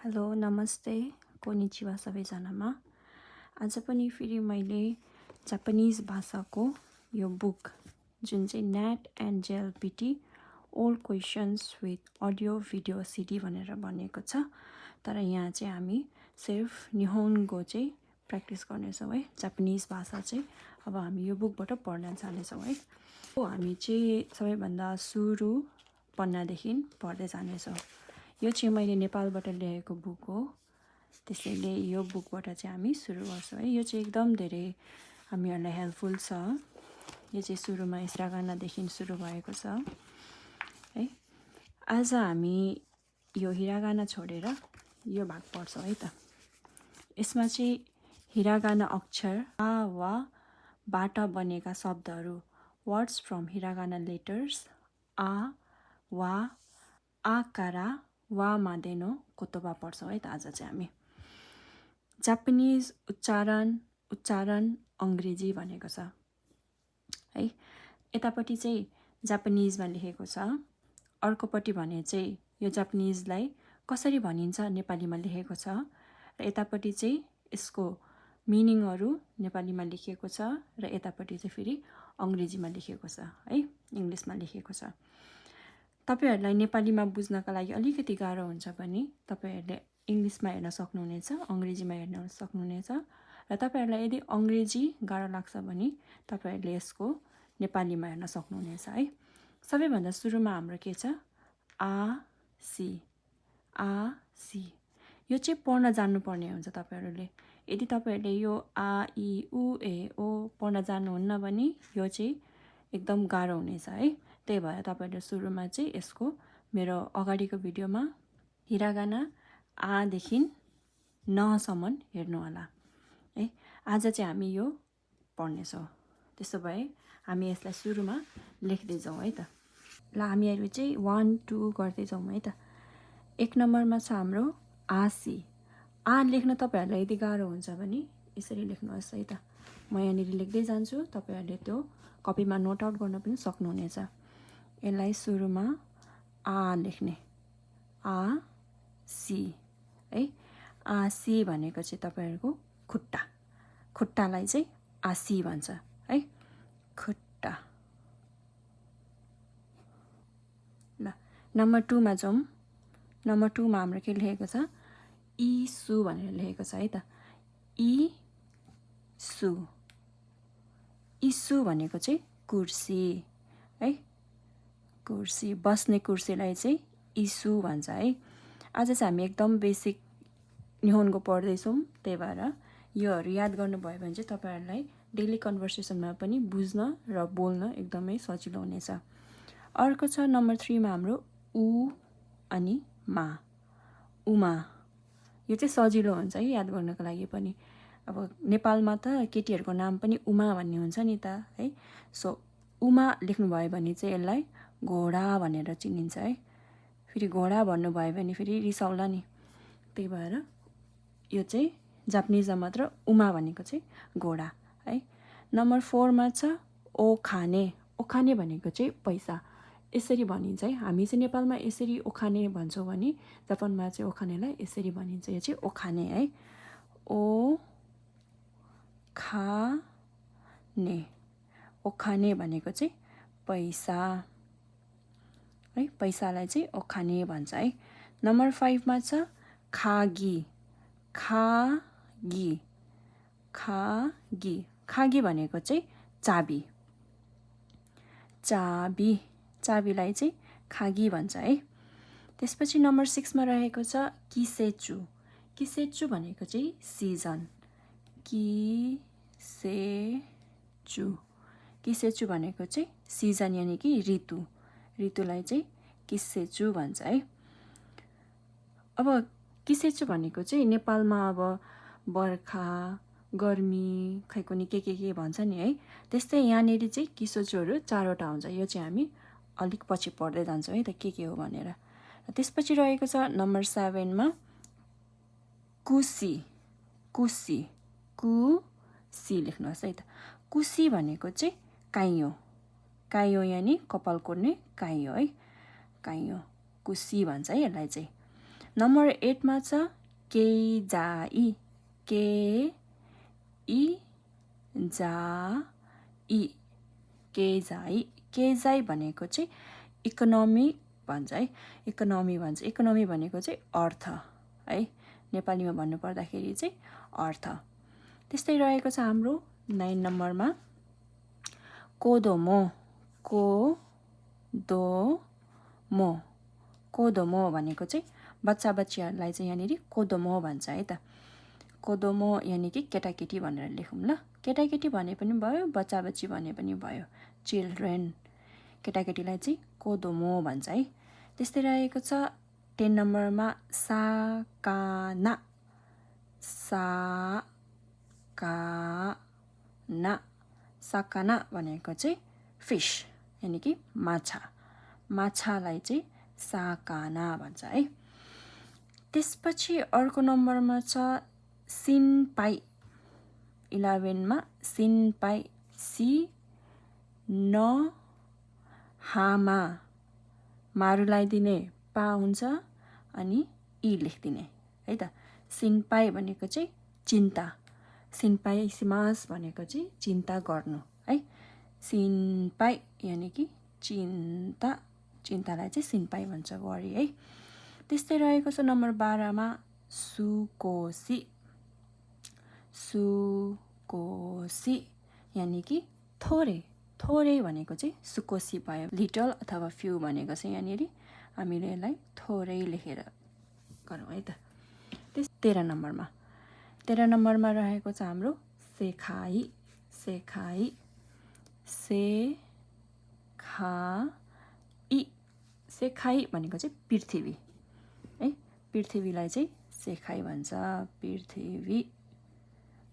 Hello नमस्ते konnichiwa सबैजनामा आज पनि फेरि मैले जापानिज भाषाको यो बुक जुन चाहिँ NAT and JLPT old questions with audio video CD भनेर बनेको छ। तर यहाँ चाहिँ हामी सिर्फ निहोन्गो चाहिँ प्र्याक्टिस गर्नेछौँ है। जापानिज भाषा चाहिँ अब हामी यो बुकबाट पढ्न जानेछौँ है। हामी चाहिँ सबैभन्दा सुरु पन्नादेखि पढ्दै जानेछौँ। यो चाहिँ मैले नेपालबाट ल्याएको बुक हो, त्यसैले यो बुकबाट चाहिँ हामी सुरु गर्छौँ है। यो चाहिँ एकदम धेरै हामीहरूलाई हेल्पफुल छ। यो चाहिँ सुरुमा हिरागानादेखि सुरु भएको छ है। आज हामी यो हिरागाना छोडेर यो भाग पढ्छौँ है त। यसमा चाहिँ हिरागाना अक्षर आ वा बाट बनेका शब्दहरू वर्ड्स फ्रम हिरागाना लेटर्स आ वा आकारा वा मादेनो कोतोबा पढ्छौँ है त आज चाहिँ हामी। जापानिज उच्चारण अङ्ग्रेजी भनेको छ है। यतापट्टि चाहिँ जापानिजमा लेखेको छ, अर्कोपट्टि भने चाहिँ यो जापानिजलाई कसरी भनिन्छ नेपालीमा लेखेको छ र यतापट्टि चाहिँ यसको मिनिङहरू नेपालीमा लेखिएको छ र यतापट्टि चाहिँ फेरि अङ्ग्रेजीमा लेखिएको छ है, इङ्ग्लिसमा लेखिएको छ। तपाईहरुलाई नेपालीमा बुझ्नका लागि अलिकति गाह्रो हुन्छ भने तपाईहरुले इङ्ग्लिसमा हेर्न सक्नुहुनेछ, अङ्ग्रेजीमा हेर्न सक्नुहुनेछ र तपाईहरुलाई यदि अङ्ग्रेजी गाह्रो लाग्छ भने तपाईहरुले यसको नेपालीमा हेर्न सक्नुहुनेछ है। सबैभन्दा सुरुमा हाम्रो के छ आ सी यो चाहिँ पढ्न जान्नुपर्ने हुन्छ तपाईहरुले। यदि तपाईहरुले यो आ इ उ ए ओ पढ्न जान्नुहुन्न भने यो चाहिँ एकदम गाह्रो हुनेछ है। त्यही भएर तपाईहरुले सुरुमा चाहिँ यसको मेरो अगाडिको भिडियोमा हिरागाना आ देखि न सम्म हेर्नु होला है। आज चाहिँ हामी यो पढ्नेछौँ। त्यसो भए हामी यसलाई सुरुमा लेख्दै जाउँ है त। ल हामीहरु चाहिँ 1 2 गर्दै जाउँ है त। 1 नम्बरमा छ हाम्रो आसी। आ लेख्न तपाईहरुलाई यदि गाह्रो हुन्छ भने यसरी लेख्नुहोस् है त। म यहाँनिर लेख्दै जान्छु, तपाईहरुले त्यो कपीमा नोट आउट गर्न पनि सक्नुहुनेछ। यसलाई सुरुमा आ लेख्ने, आ सी है। आसी भनेको चाहिँ तपाईहरुको खुट्टा, खुट्टालाई चाहिँ आसी भन्छ है, खुट्टा। ल नम्बर 2 मा जाउँ। नम्बर 2 मा हाम्रो के लेखेको छ इसु भनेर लेखेको छ है त। इसु भनेको चाहिँ कुर्सी है, कुर्सी, बस्ने कुर्सीलाई चाहिँ इसु भन्छ है। आज चाहिँ हामी एकदम बेसिक निहोन्गो पढ्दैछौँ, त्यही भएर योहरू याद गर्नुभयो भने चाहिँ तपाईहरुलाई डेली कन्भर्सेसनमा पनि बुझ्न र बोल्न एकदमै सजिलो हुनेछ। अर्को छ नम्बर 3 मा हाम्रो उ अनि मा, उमा। यो चाहिँ सजिलो हुन्छ है याद गर्नको लागि पनि। अब नेपालमा त केटीहरुको नाम पनि उमा भन्ने हुन्छ नि त है। सो उमा लेख्नुभयो भने चाहिँ यसलाई घोडा भनेर चिनिन्छ है। फेरि घोडा भन्नुभयो भने फेरि रिसाउला नि, त्यही भएर यो चाहिँ जापानिजमा मात्र उमा भनेको चाहिँ घोडा है। नम्बर 4 मा छ ओखाने। ओखाने भनेको चाहिँ पैसा, यसरी भनिन्छ है। हामी चाहिँ नेपालमा यसरी ओखाने भन्छौँ भने जापानमा चाहिँ ओखानेलाई यसरी भनिन्छ। यो चाहिँ ओखाने है, ओ खाने। ओखाने भनेको चाहिँ पैसा है, पैसालाई चाहिँ ओखाने भन्छ है। नम्बर 5 मा छ खागी। खागी भनेको चाहिँ चाबी, चाबीलाई चाहिँ खागी भन्छ है। त्यसपछि नम्बर 6 मा रहेको छ किसेचु। किसेचु भनेको चाहिँ सिजन, किसेचु भनेको चाहिँ सिजन यानि कि ऋतु, ऋतुलाई चाहिँ किसेचु भन्छ है। अब किसेचु भनेको चाहिँ नेपालमा अब बर्खा, गर्मी, खै कुनी के भन्छ नि है। त्यस्तै यहाँनिर चाहिँ किसेचुहरू 4 वटा हुन्छ। यो चाहिँ हामी अलिक पछि पढ्दै जान्छौँ है त के हो भनेर। त्यसपछि रहेको छ नम्बर 7 मा कुसी लेख्नुहोस् है त। कुसी भनेको चाहिँ काइयो यानि कपाल कोर्ने काइयो है, काइयो कुसी भन्छ है यसलाई चाहिँ। नम्बर 8 मा छ केइजाई, केइजाई, केइजाई। केइजाई भनेको चाहिँ इकोनोमी भन्छ है, इकोनोमी भन्छ। इकोनोमी भनेको चाहिँ अर्थ है, नेपालीमा भन्नुपर्दाखेरि चाहिँ अर्थ। त्यस्तै रहेको छ हाम्रो 9 नम्बरमा कोदोमो, कोदोमो, कोदोमो भनेको चाहिँ बच्चा बच्चीहरूलाई चाहिँ यहाँनिर कोदोमो भन्छ है त। कोदोमो यानि कि केटाकेटी भनेर लेखौँ ल। केटाकेटी भने पनि भयो, बच्चा बच्ची भने पनि भयो, चिल्ड्रेन। केटाकेटीलाई चाहिँ कोदोमो भन्छ है। त्यस्तै रहेको छ 10 नम्बरमा साकाना, साकाना, साकाना भनेको चाहिँ फिस यानि कि माछा, माछालाई चाहिँ साकाना भन्छ है। त्यसपछि अर्को नम्बरमा छ सिनपाई, 11 मा सिनपाई, सी न हामा, मारुलाई दिने पा हुन्छ अनि ई लेखिदिने है त। सिनपाई भनेको चाहिँ चिन्ता, सिनपाई सिमास भनेको चाहिँ चिन्ता गर्नु है। सिनपाई यानि कि चिन्ता, चिन्तालाई चाहिँ सिनपाई भन्छ, वरी है। त्यस्तै रहेको छ नम्बर 12 मा सुकोसी, सुकोसी यानि कि थोरै, थोरै भनेको चाहिँ सुकोसी भयो। लिटल अथवा फ्यु भनेको चाहिँ यहाँनिर हामीले यसलाई थोरै लेखेर गरौँ है त। 13 नम्बरमा, 13 नम्बरमा रहेको छ हाम्रो सेखाई, सेखाई, सेखाई, सेखाई भनेको चाहिँ पृथ्वी है। पृथ्वीलाई चाहिँ सेखाई भन्छ, पृथ्वी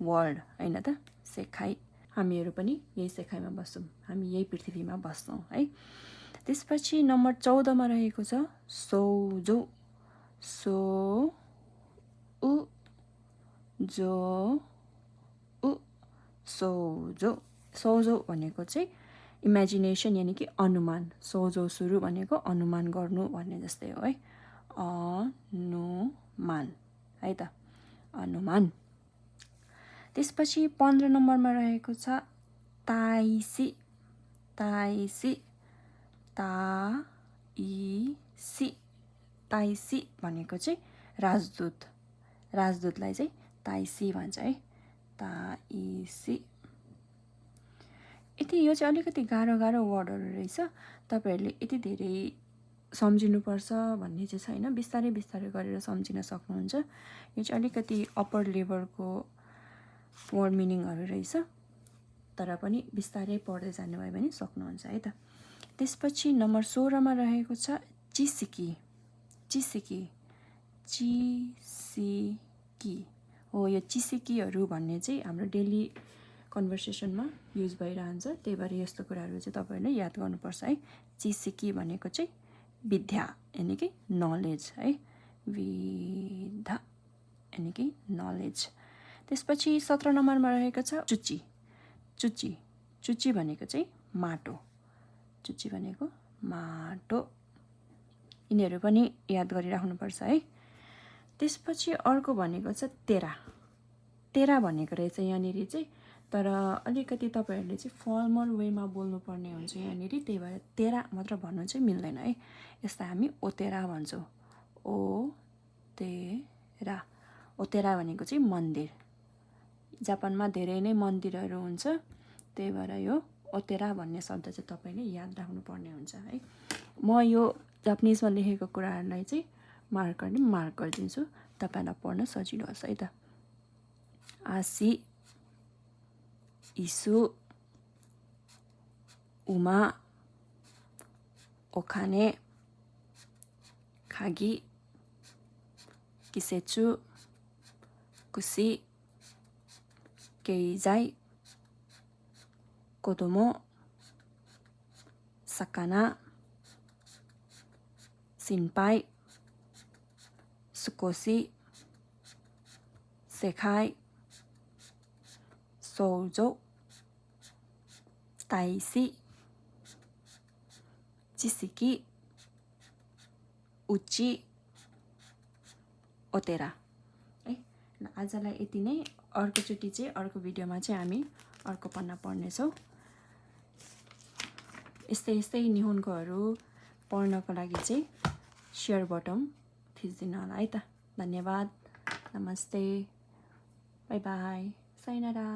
वर्ल्ड होइन त, सेखाई। हामीहरू पनि यही सेखाइमा बस्छौँ, हामी यही पृथ्वीमा बस्छौँ है। त्यसपछि नम्बर 14 मा रहेको छ सोजो, सो उ जो उ, सोजो। सोजो भनेको चाहिँ इमेजिनेसन यानि कि अनुमान, सोजो सुरु भनेको अनुमान गर्नु भन्ने जस्तै हो है, अनुमान है त, अनुमान। त्यसपछि 15 नम्बरमा रहेको छ ताइसी, ताइसी, ताइसी, ताइसी भनेको चाहिँ राजदूत, राजदूतलाई चाहिँ ताइसी भन्छ है, ताइसी। यति, यो चाहिँ अलिकति गाह्रो गाह्रो वर्डहरू रहेछ, तपाईँहरूले यति धेरै सम्झिनुपर्छ भन्ने चाहिँ छैन, बिस्तारै बिस्तारै गरेर सम्झिन सक्नुहुन्छ। यो चाहिँ अलिकति अप्पर लेभलको वर्ड मिनिङहरू रहेछ, तर पनि बिस्तारै पढ्दै जानुभयो भने सक्नुहुन्छ है त। त्यसपछि नम्बर 16 मा रहेको छ चिसिकी, चिसिकी, चिसिकी हो। यो चिसिकीहरू भन्ने चाहिँ हाम्रो डेली कन्भर्सेसनमा युज भइरहन्छ, त्यही भएर यस्तो कुराहरू चाहिँ तपाईँहरूले याद गर्नुपर्छ है। चिसिकी भनेको चाहिँ विद्या यानि कि नलेज है, विद्या यानि कि नलेज। त्यसपछि 17 नम्बरमा रहेको छ चुची, चुची, चुची भनेको चाहिँ माटो, चुची भनेको माटो। यिनीहरू पनि याद गरिराख्नुपर्छ है। त्यसपछि अर्को भनेको छ तेरा, तेरा भनेको रहेछ यहाँनिर चाहिँ, तर अलिकति तपाईँहरूले चाहिँ फर्मल वेमा बोल्नुपर्ने हुन्छ यहाँनिर, त्यही भएर तेरा मात्र भन्नु चाहिँ मिल्दैन है। यसलाई हामी ओतेरा भन्छौँ, ओतेरा। ओतेरा भनेको चाहिँ मन्दिर, जापानमा धेरै नै मन्दिरहरू हुन्छ, त्यही भएर यो ओतेरा भन्ने शब्द चाहिँ तपाईँले याद राख्नुपर्ने हुन्छ है। म यो जापानिजमा लेखेको कुराहरूलाई चाहिँ मार्करले मार्क गरिदिन्छु, तपाईँलाई पढ्न सजिलो होस् है त। आसी, इसु, उमा, ओखाने, खागी, किसेचु, कुसी, केइजाई, कोदोमो, साकाना, सिनपाई, सुकोसी, सेखाई, सोजो, ताइसी, चिसिकी, उची, ओतेरा है। ल आजलाई यति नै। अर्कोचोटि चाहिँ अर्को भिडियोमा चाहिँ हामी अर्को पन्ना पढ्नेछौँ। यस्तै यस्तै निहुन्कोहरू पढ्नको लागि चाहिँ सेयर बटन थिचिदिनु होला है त। धन्यवाद। नमस्ते। Bye bye. साइनारा।